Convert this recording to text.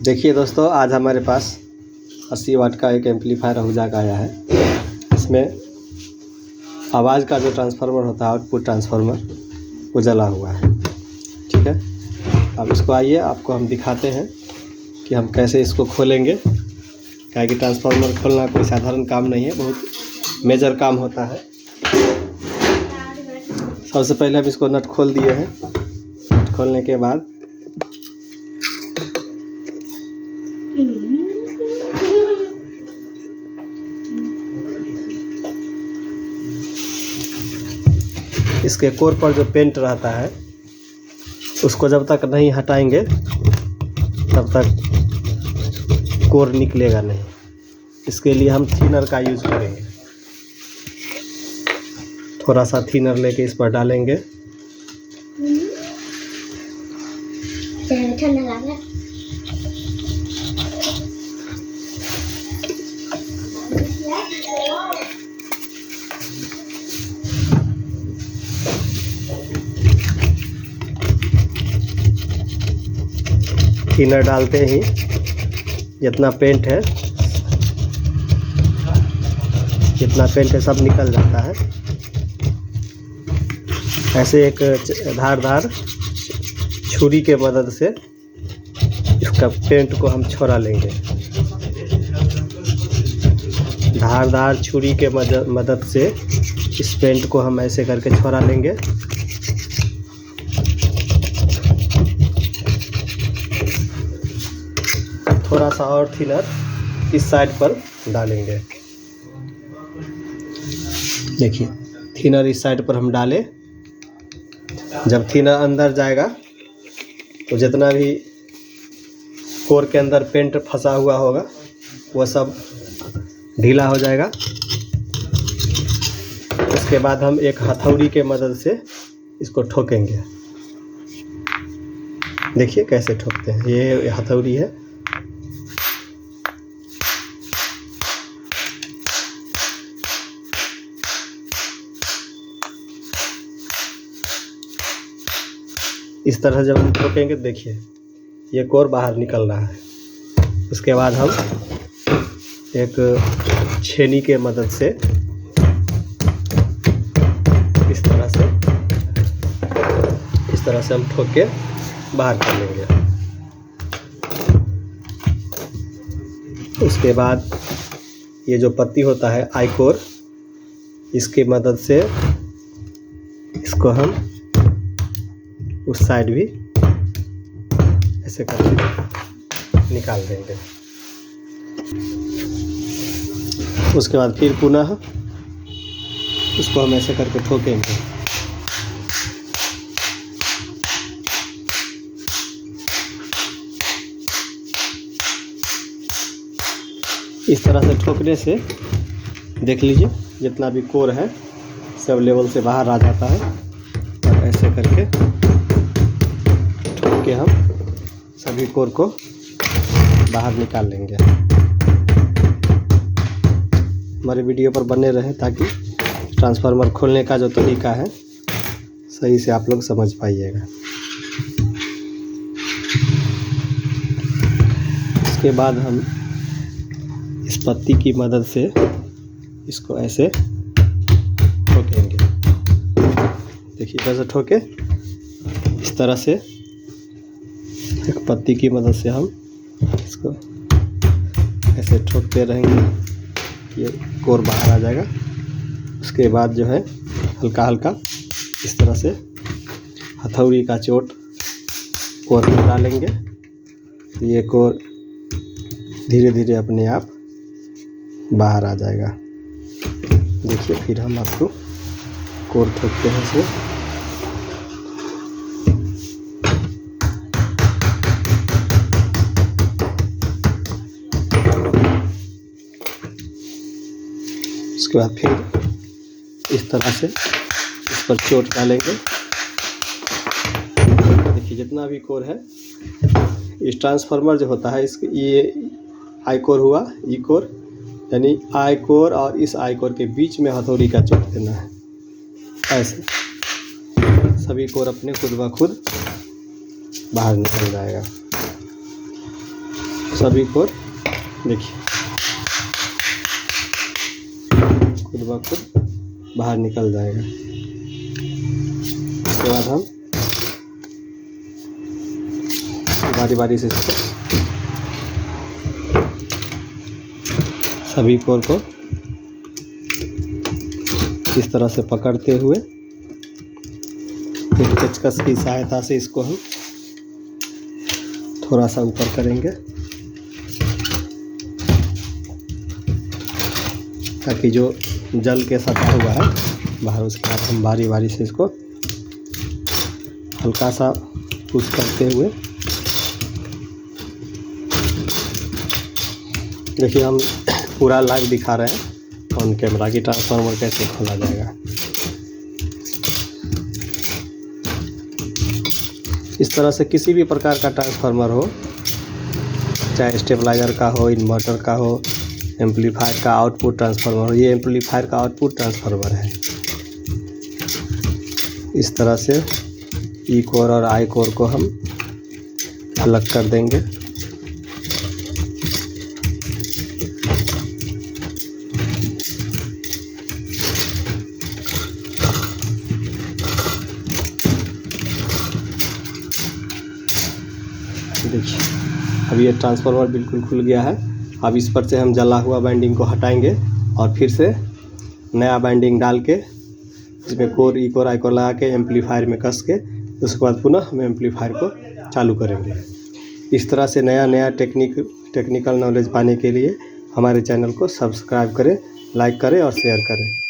देखिए दोस्तों, आज हमारे पास 80 वाट का एक एम्पलीफायर आहूजा का आया है। इसमें आवाज़ का जो ट्रांसफार्मर होता है, आउटपुट ट्रांसफार्मर, वो जला हुआ है। ठीक है, अब इसको आइए आपको हम दिखाते हैं कि हम कैसे इसको खोलेंगे। क्या कि ट्रांसफार्मर खोलना कोई साधारण काम नहीं है, बहुत मेजर काम होता है। सबसे पहले हम इसको नट खोल दिए हैं। नट खोलने के बाद इसके कोर पर जो पेंट रहता है उसको जब तक नहीं हटाएंगे तब तक कोर निकलेगा नहीं। इसके लिए हम थिनर का यूज़ करेंगे। थोड़ा सा थिनर लेके इस पर डालेंगे। थिनर डालते ही जितना पेंट है सब निकल जाता है। ऐसे एक धारदार छुरी के मदद से इसका पेंट को हम छोड़ा लेंगे। धारदार छुरी के मदद से इस पेंट को हम ऐसे करके छोड़ा लेंगे। थोड़ा सा और थिनर इस साइड पर डालेंगे। देखिए, थिनर इस साइड पर हम डालें। जब थिनर अंदर जाएगा तो जितना भी कोर के अंदर पेंट फंसा हुआ होगा वो सब ढीला हो जाएगा। उसके बाद हम एक हथौड़ी के मदद से इसको ठोकेंगे। देखिए कैसे ठोकते हैं। ये हथौड़ी है। इस तरह जब हम ठोकेंगे, देखिए ये कोर बाहर निकल रहा है। उसके बाद हम एक छेनी के मदद से इस तरह से हम ठोक के बाहर कर लेंगे। उसके बाद ये जो पत्ती होता है आई कोर, इसकी मदद से इसको हम उस साइड भी ऐसे करके निकाल देंगे। उसके बाद फिर पुनः इसको हम ऐसे करके ठोकेंगे। इस तरह से ठोकने से देख लीजिए जितना भी कोर है सब लेवल से बाहर आ जाता है। और ऐसे करके ठोक के हम सभी कोर को बाहर निकाल लेंगे। हमारे वीडियो पर बने रहें ताकि ट्रांसफार्मर खोलने का जो तरीका है सही से आप लोग समझ पाइएगा। इसके बाद हम इस पत्ती की मदद से इसको ऐसे ठोकेंगे। देखिए कैसे ठोके। इस तरह से एक पत्ती की मदद से हम इसको ऐसे ठोकते रहेंगे। ये कोर बाहर आ जाएगा। उसके बाद जो है हल्का हल्का इस तरह से हथौड़ी का चोट कोर में डालेंगे। ये कोर धीरे धीरे अपने आप बाहर आ जाएगा। देखिए फिर हम आपको कोर ठोकते हैं इसमें। उसके बाद फिर इस तरह से इस पर चोट डालेंगे। देखिए जितना भी कोर है, इस ट्रांसफार्मर जो होता है इसके ये आई कोर हुआ, ई कोर, यानी आई कोर और इस आई कोर के बीच में हथौड़ी का चोट देना है। ऐसे सभी कोर अपने खुद ब खुद बाहर निकल जाएगा। सभी कोर देखिए खुद ब खुद बाहर निकल जाएगा। उसके बाद हम बारी बारी से इसको सभी कोर को इस तरह से पकड़ते हुए एक पेचकस की सहायता से इसको हम थोड़ा सा ऊपर करेंगे ताकि जो जल के सटा हुआ है बाहर, उसके बाद हम बारी बारी से इसको हल्का सा पुश करते हुए देखिए हम पूरा लाइव दिखा रहे हैं ऑन कैमरा की ट्रांसफार्मर कैसे खोला जाएगा। इस तरह से किसी भी प्रकार का ट्रांसफार्मर हो, चाहे स्टेबलाइजर का हो, इन्वर्टर का हो, एम्पलीफायर का आउटपुट ट्रांसफार्मर हो, ये एम्पलीफायर का आउटपुट ट्रांसफार्मर है। इस तरह से ई कोर और आई कोर को हम अलग कर देंगे। देखिए अब ये ट्रांसफार्मर बिल्कुल खुल गया है। अब इस पर से हम जला हुआ वाइंडिंग को हटाएंगे और फिर से नया वाइंडिंग डाल के इसमें कोर ई कोर आई कोर लगा के एम्पलीफायर में कस के उसके बाद पुनः हम एम्पलीफायर को चालू करेंगे। इस तरह से नया टेक्निकल नॉलेज पाने के लिए हमारे चैनल को सब्सक्राइब करें, लाइक करें और शेयर करें।